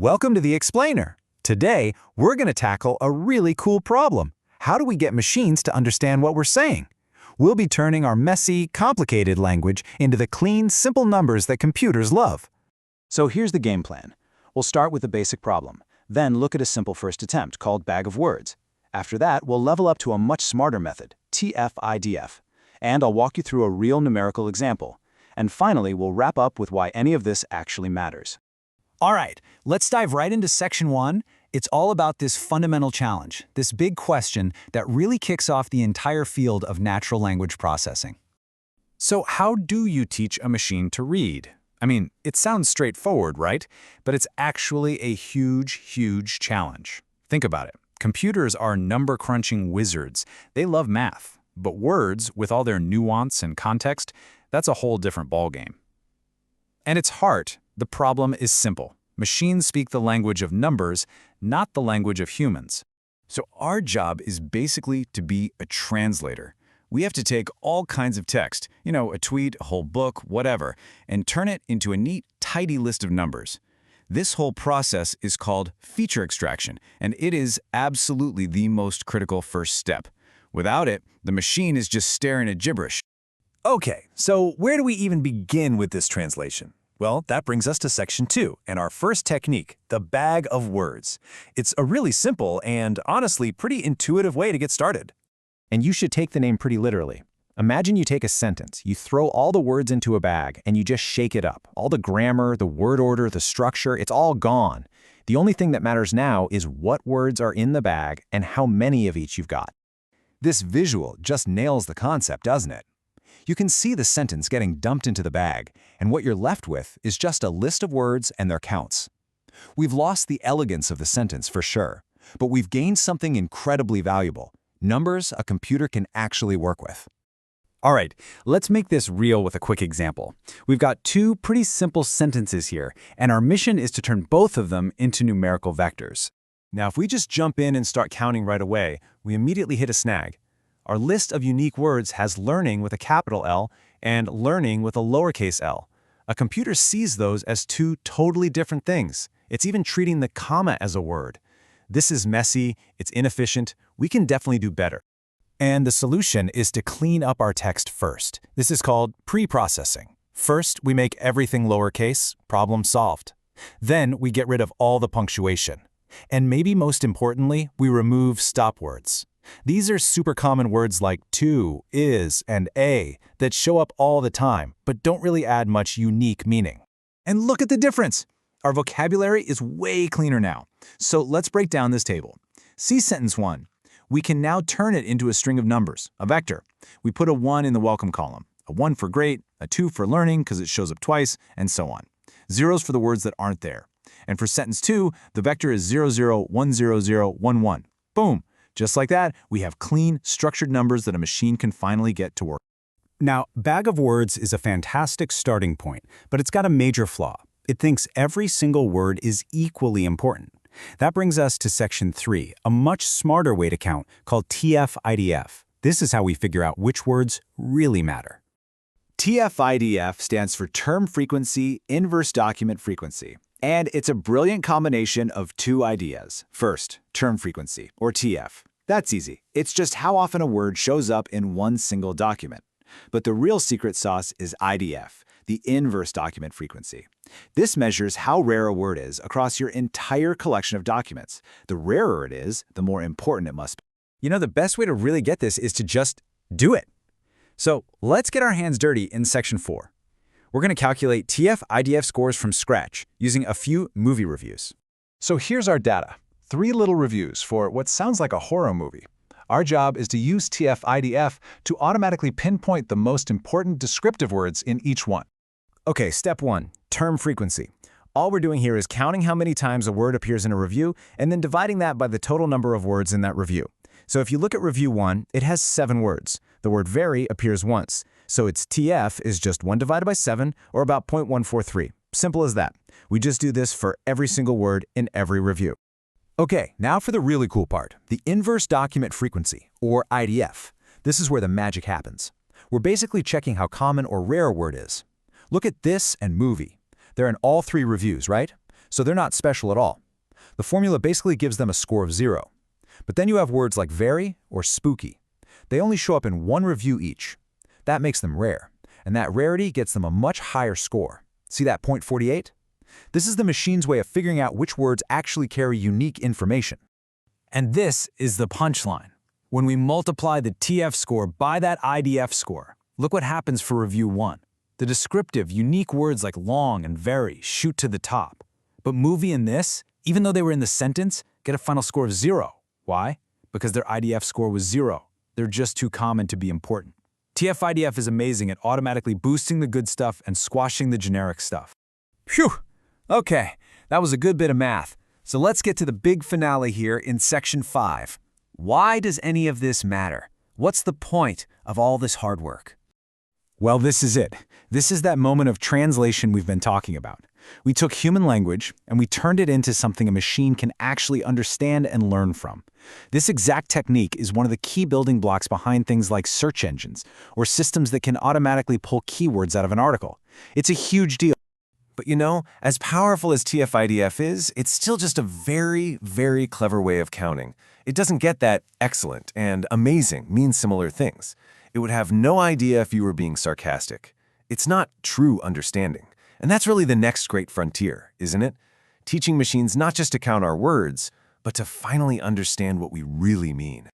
Welcome to the Explainer. Today, we're going to tackle a really cool problem. How do we get machines to understand what we're saying? We'll be turning our messy, complicated language into the clean, simple numbers that computers love. So here's the game plan. We'll start with the basic problem, then look at a simple first attempt called bag of words. After that, we'll level up to a much smarter method, TF-IDF. And I'll walk you through a real numerical example. And finally, we'll wrap up with why any of this actually matters. All right, let's dive right into section 1. It's all about this fundamental challenge, this big question that really kicks off the entire field of natural language processing. So how do you teach a machine to read? I mean, it sounds straightforward, right? But it's actually a huge challenge. Think about it. Computers are number-crunching wizards. They love math. But words, with all their nuance and context, that's a whole different ballgame. At its heart, the problem is simple. Machines speak the language of numbers, not the language of humans. So our job is basically to be a translator. We have to take all kinds of text, a tweet, a whole book, whatever, and turn it into a neat, tidy list of numbers. This whole process is called feature extraction, and it is absolutely the most critical first step. Without it, the machine is just staring at gibberish. Okay, so where do we even begin with this translation? Well, that brings us to section 2, and our first technique, the bag of words. It's a really simple and, honestly, pretty intuitive way to get started. And you should take the name pretty literally. Imagine you take a sentence, you throw all the words into a bag, and you just shake it up. All the grammar, the word order, the structure, it's all gone. The only thing that matters now is what words are in the bag and how many of each you've got. This visual just nails the concept, doesn't it? You can see the sentence getting dumped into the bag, and what you're left with is just a list of words and their counts. We've lost the elegance of the sentence for sure, but we've gained something incredibly valuable, numbers a computer can actually work with. All right, let's make this real with a quick example. We've got two pretty simple sentences here, and our mission is to turn both of them into numerical vectors. Now, if we just jump in and start counting right away, we immediately hit a snag. Our list of unique words has learning with a capital L and learning with a lowercase l. A computer sees those as two totally different things. It's even treating the comma as a word. This is messy, it's inefficient, we can definitely do better. And the solution is to clean up our text first. This is called pre-processing. First, we make everything lowercase, problem solved. Then we get rid of all the punctuation. And maybe most importantly, we remove stop words. These are super common words like to, is, and a that show up all the time, but don't really add much unique meaning. And look at the difference! Our vocabulary is way cleaner now. So let's break down this table. See sentence 1. We can now turn it into a string of numbers, a vector. We put a 1 in the welcome column, a 1 for great, a 2 for learning because it shows up twice, and so on. Zeros for the words that aren't there. And for sentence 2, the vector is 0010011. Boom! Just like that, we have clean, structured numbers that a machine can finally get to work. Now, bag of words is a fantastic starting point, but it's got a major flaw. It thinks every single word is equally important. That brings us to section 3, a much smarter way to count called TF-IDF. This is how we figure out which words really matter. TF-IDF stands for Term Frequency, Inverse Document Frequency. And it's a brilliant combination of two ideas. First, term frequency, or TF. That's easy. It's just how often a word shows up in one single document. But the real secret sauce is IDF, the inverse document frequency. This measures how rare a word is across your entire collection of documents. The rarer it is, the more important it must be. The best way to really get this is to just do it. So let's get our hands dirty in section 4. We're going to calculate TF-IDF scores from scratch using a few movie reviews. So here's our data. 3 little reviews for what sounds like a horror movie. Our job is to use TF-IDF to automatically pinpoint the most important descriptive words in each one. Okay, step 1, term frequency. All we're doing here is counting how many times a word appears in a review and then dividing that by the total number of words in that review. So if you look at review 1, it has 7 words. The word very appears once. So its TF is just 1 divided by 7, or about 0.143. Simple as that. We just do this for every single word in every review. Okay, now for the really cool part, the inverse document frequency, or IDF. This is where the magic happens. We're basically checking how common or rare a word is. Look at this and movie. They're in all 3 reviews, right? so they're not special at all. The formula basically gives them a score of 0. But then you have words like very or spooky. They only show up in one review each. That makes them rare, and that rarity gets them a much higher score. See that point 48? This is the machine's way of figuring out which words actually carry unique information. And this is the punchline. When we multiply the TF score by that IDF score, look what happens for review 1. The descriptive, unique words like long and very shoot to the top. But movie and this, even though they were in the sentence, get a final score of 0. Why? Because their IDF score was 0. They're just too common to be important. TF-IDF is amazing at automatically boosting the good stuff and squashing the generic stuff. Phew! Okay, that was a good bit of math. So let's get to the big finale here in section 5. Why does any of this matter? What's the point of all this hard work? Well, this is it. This is that moment of translation we've been talking about. We took human language and we turned it into something a machine can actually understand and learn from. This exact technique is one of the key building blocks behind things like search engines or systems that can automatically pull keywords out of an article. It's a huge deal. But you know, as powerful as TF-IDF is, it's still just a very, very clever way of counting. It doesn't get that excellent and amazing mean similar things. It would have no idea if you were being sarcastic. It's not true understanding. And that's really the next great frontier, isn't it? Teaching machines not just to count our words, but to finally understand what we really mean.